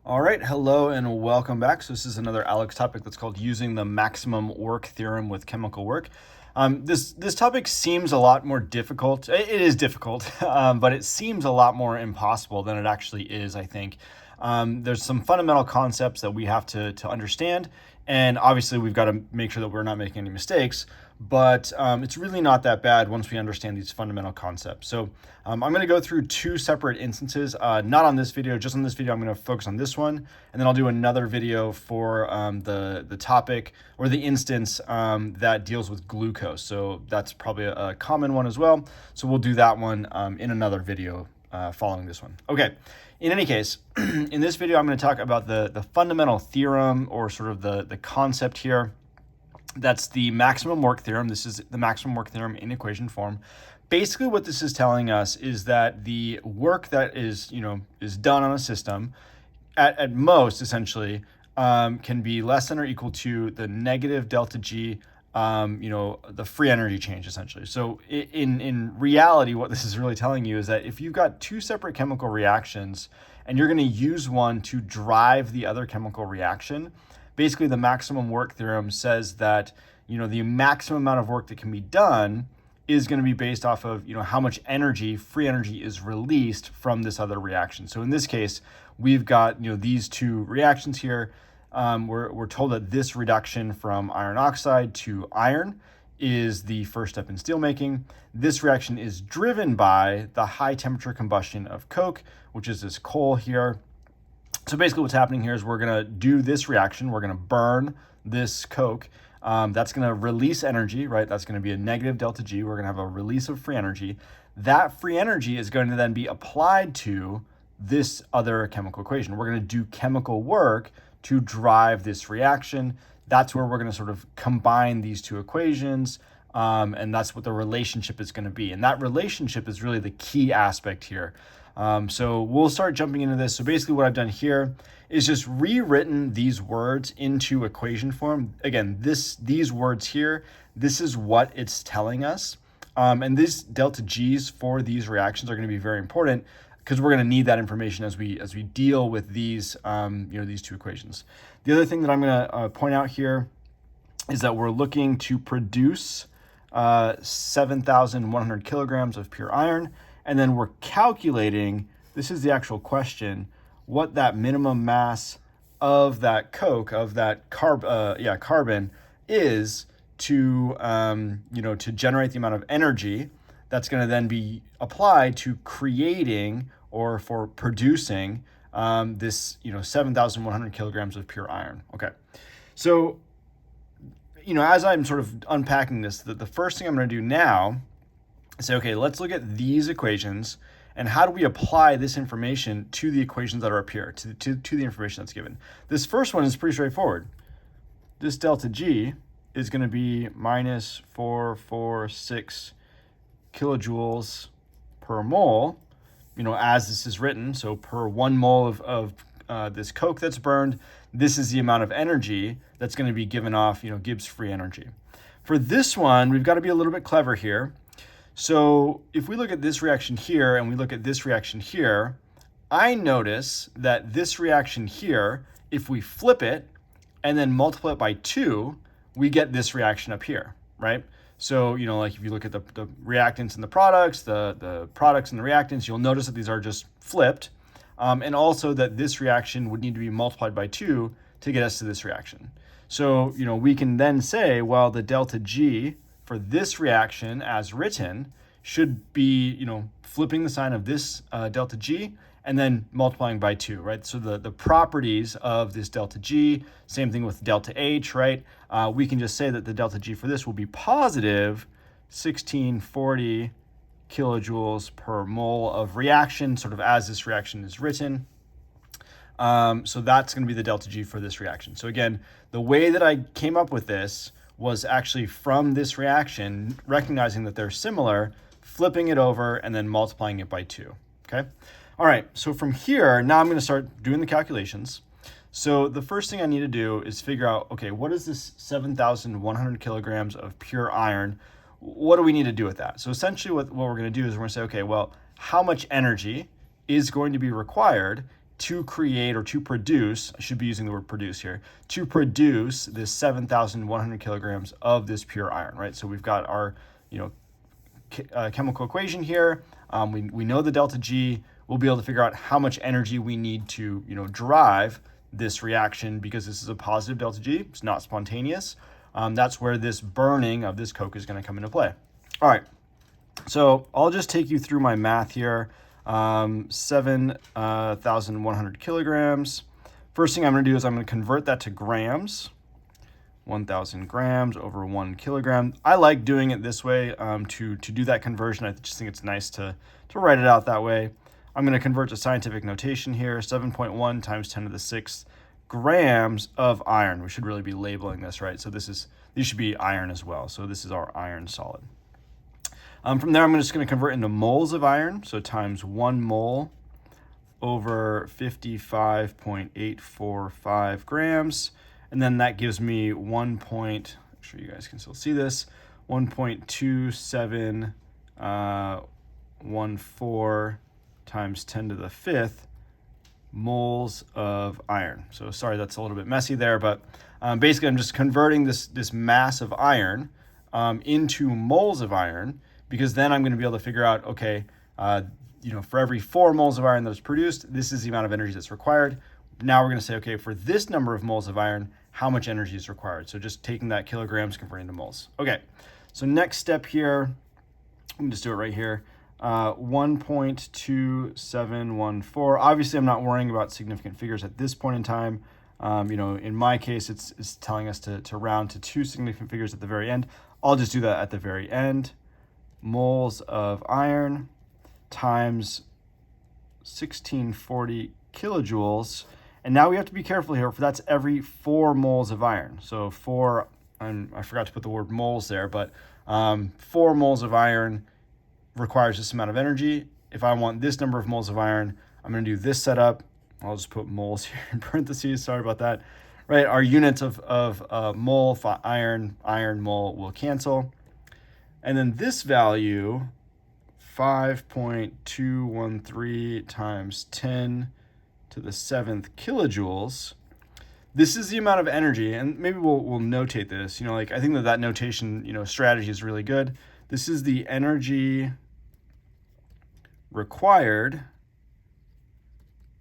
All right, hello and welcome back. So this is another ALEKS topic that's called using the maximum work theorem with chemical work. This topic seems a lot more difficult. It is difficult, but it seems a lot more impossible than it actually is, I think. There's some fundamental concepts that we have to understand, and obviously we've got to make sure that we're not making any mistakes, but it's really not that bad once we understand these fundamental concepts. So I'm going to go through two separate instances, not on this video, just on this video. I'm going to focus on this one, and then I'll do another video for the topic or the instance that deals with glucose. So that's probably a common one as well. So we'll do that one in another video following this one. Okay. In any case, in this video, I'm going to talk about the fundamental theorem, or sort of the concept here. That's the maximum work theorem. This is the maximum work theorem in equation form. Basically, what this is telling us is that the work that is done on a system, at most, essentially, can be less than or equal to the negative delta G, the free energy change, essentially. So in reality, what this is really telling you is that if you've got two separate chemical reactions and you're going to use one to drive the other chemical reaction, basically the maximum work theorem says that, the maximum amount of work that can be done is going to be based off of, how much energy, free energy, is released from this other reaction. So in this case, we've got, these two reactions here. We're told that this reduction from iron oxide to iron is the first step in steelmaking. This reaction is driven by the high temperature combustion of coke, which is this coal here. So basically what's happening here is we're going to do this reaction. We're going to burn this coke. That's going to release energy, right? That's going to be a negative delta G. We're going to have a release of free energy. That free energy is going to then be applied to this other chemical equation. We're going to do chemical work to drive this reaction. That's where we're going to sort of combine these two equations, and that's what the relationship is going to be. And that relationship is really the key aspect here. So we'll start jumping into this. So basically what I've done here is just rewritten these words into equation form. Again, these words here, this is what it's telling us. And these delta G's for these reactions are going to be very important, because we're going to need that information as we deal with these these two equations. The other thing that I'm going to point out here is that we're looking to produce 7,100 kilograms of pure iron, and then we're calculating, this is the actual question, what that minimum mass of that coke, of that carbon, is to to generate the amount of energy that's going to then be applied to creating, or for producing, this 7,100 kilograms of pure iron. Okay, so as I'm sort of unpacking this, the first thing I'm going to do now is say, okay, let's look at these equations and how do we apply this information to the equations that are up here, to the information that's given. This first one is pretty straightforward. This delta G is going to be minus 446 kilojoules per mole, as this is written. So per 1 mole of this coke that's burned, this is the amount of energy that's going to be given off, Gibbs free energy. For this one, we've got to be a little bit clever here. So if we look at this reaction here and we look at this reaction here, I notice that this reaction here, if we flip it and then multiply it by 2, we get this reaction up here, right? So, like if you look at the reactants and the products and the reactants, you'll notice that these are just flipped. And also that this reaction would need to be multiplied by 2 to get us to this reaction. So, we can then say, well, the delta G for this reaction as written should be, flipping the sign of this delta G and then multiplying by 2, right? So the properties of this delta G, same thing with delta H, right? We can just say that the delta G for this will be positive 1640 kilojoules per mole of reaction, sort of as this reaction is written. So that's going to be the delta G for this reaction. So again, the way that I came up with this was actually from this reaction, recognizing that they're similar, flipping it over and then multiplying it by 2, okay? All right, so from here, now I'm going to start doing the calculations. So the first thing I need to do is figure out, okay, what is this 7,100 kilograms of pure iron? What do we need to do with that? So essentially what we're going to do is we're going to say, okay, well, how much energy is going to be required to create, or to produce, I should be using the word produce here, to produce this 7,100 kilograms of this pure iron, right? So we've got our, chemical equation here. We know the delta G. We'll be able to figure out how much energy we need to, drive this reaction, because this is a positive delta G. It's not spontaneous. That's where this burning of this coke is going to come into play. All right. So I'll just take you through my math here. 7,100 kilograms. First thing I'm going to do is I'm going to convert that to grams. 1,000 grams over 1 kilogram. I like doing it this way to do that conversion. I just think it's nice to write it out that way. I'm going to convert to scientific notation here. 7.1 times 10 to the 6th grams of iron. We should really be labeling this, right? So these should be iron as well. So this is our iron solid. From there, I'm just going to convert into moles of iron. So times 1 mole over 55.845 grams. And then that gives me I'm sure you guys can still see this, 1.2714 times 10 to the 5th moles of iron. So sorry, that's a little bit messy there, but basically I'm just converting this mass of iron into moles of iron, because then I'm going to be able to figure out, okay, for every 4 moles of iron that is produced, this is the amount of energy that's required. Now we're going to say, okay, for this number of moles of iron, how much energy is required? So just taking that kilograms, converting to moles. Okay, so next step here, let me just do it right here. 1.2714. Obviously, I'm not worrying about significant figures at this point in time. In my case, it's telling us to round to 2 significant figures at the very end. I'll just do that at the very end. Moles of iron times 1640 kilojoules. And now we have to be careful here, for that's every 4 moles of iron. So I forgot to put the word moles there, but 4 moles of iron requires this amount of energy. If I want this number of moles of iron, I'm going to do this setup. I'll just put moles here in parentheses. Sorry about that. Right, our units of mole for iron mole will cancel. And then this value, 5.213 times 10 to the 7th kilojoules. This is the amount of energy, and maybe we'll notate this. I think that notation, strategy is really good. This is the energy required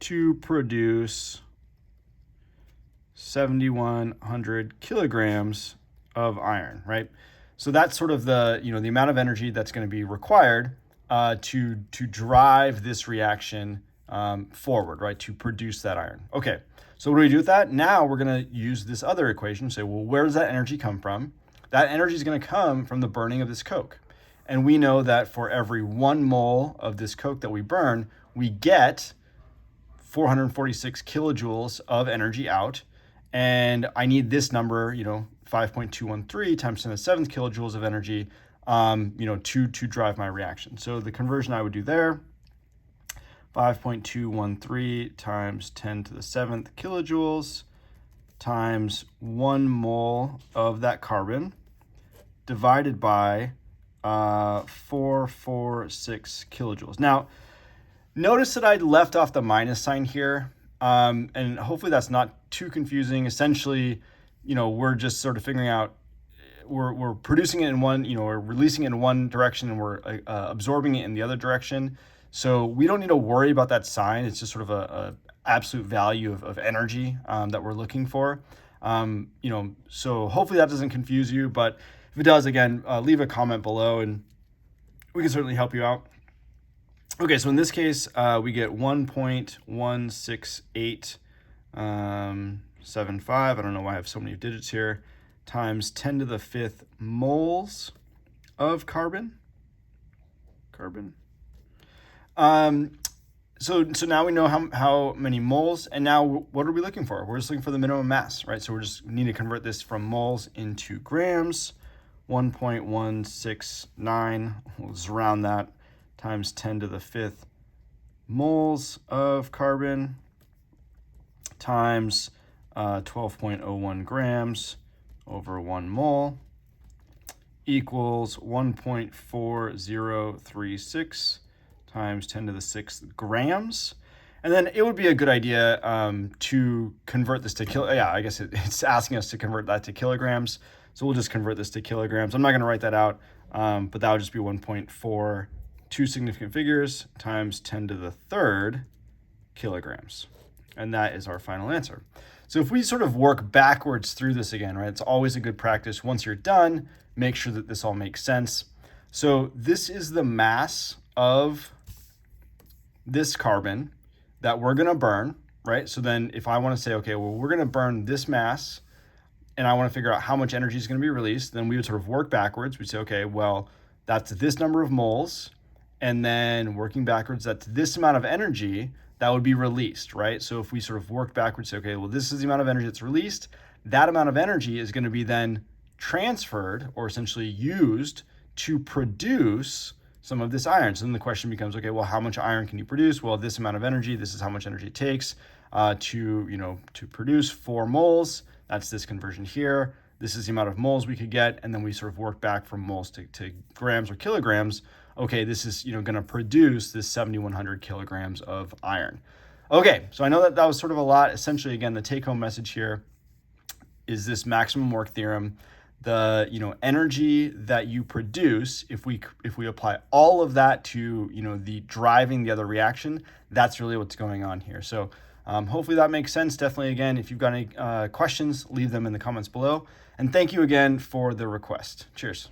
to produce 7,100 kilograms of iron, right? So that's sort of the amount of energy that's going to be required to drive this reaction forward, right, to produce that iron. Okay, so what do we do with that? Now we're going to use this other equation, say, well, where does that energy come from? That energy is going to come from the burning of this coke. And we know that for every 1 mole of this coke that we burn, we get 446 kilojoules of energy out. And I need this number, 5.213 times 10 to the 7th kilojoules of energy, to drive my reaction. So the conversion I would do there, 5.213 times 10 to the 7th kilojoules times 1 mole of that carbon divided by 446 kilojoules. Now, notice that I left off the minus sign here, and hopefully that's not too confusing. Essentially, we're just sort of figuring out, we're producing it in one, we're releasing it in one direction, and we're absorbing it in the other direction. So we don't need to worry about that sign. It's just sort of a absolute value of energy that we're looking for. So hopefully that doesn't confuse you, but if it does, again, leave a comment below and we can certainly help you out. Okay, so in this case, we get 1.16875, I don't know why I have so many digits here, times 10 to the 5th moles of carbon. So now we know how many moles, and now what are we looking for? We're just looking for the minimum mass, right? So we just need to convert this from moles into grams. 1.169, we'll just round that, times 10 to the 5th moles of carbon times 12.01 grams over 1 mole equals 1.4036 times 10 to the 6th grams. And then it would be a good idea to convert this to I guess it's asking us to convert that to kilograms. So we'll just convert this to kilograms. I'm not going to write that out, but that would just be 1.4, two significant figures times 10 to the third kilograms. And that is our final answer. So if we sort of work backwards through this again, right, it's always a good practice. Once you're done, make sure that this all makes sense. So this is the mass of this carbon that we're going to burn, right? So then if I want to say, okay, well, we're going to burn this mass and I want to figure out how much energy is going to be released, then we would sort of work backwards. We'd say, okay, well, that's this number of moles. And then working backwards, that's this amount of energy that would be released, right? So if we sort of work backwards, say, okay, well, this is the amount of energy that's released. That amount of energy is going to be then transferred or essentially used to produce some of this iron. So then the question becomes, okay, well, how much iron can you produce? Well, this amount of energy, this is how much energy it takes to produce 4 moles. That's this conversion here. This is the amount of moles we could get. And then we sort of work back from moles to grams or kilograms. Okay, this is going to produce this 7,100 kilograms of iron. Okay, so I know that was sort of a lot. Essentially, again, the take-home message here is this maximum work theorem. The energy that you produce, if we apply all of that to the driving the other reaction, that's really what's going on here. So hopefully that makes sense. Definitely, again, if you've got any questions, leave them in the comments below. And thank you again for the request. Cheers.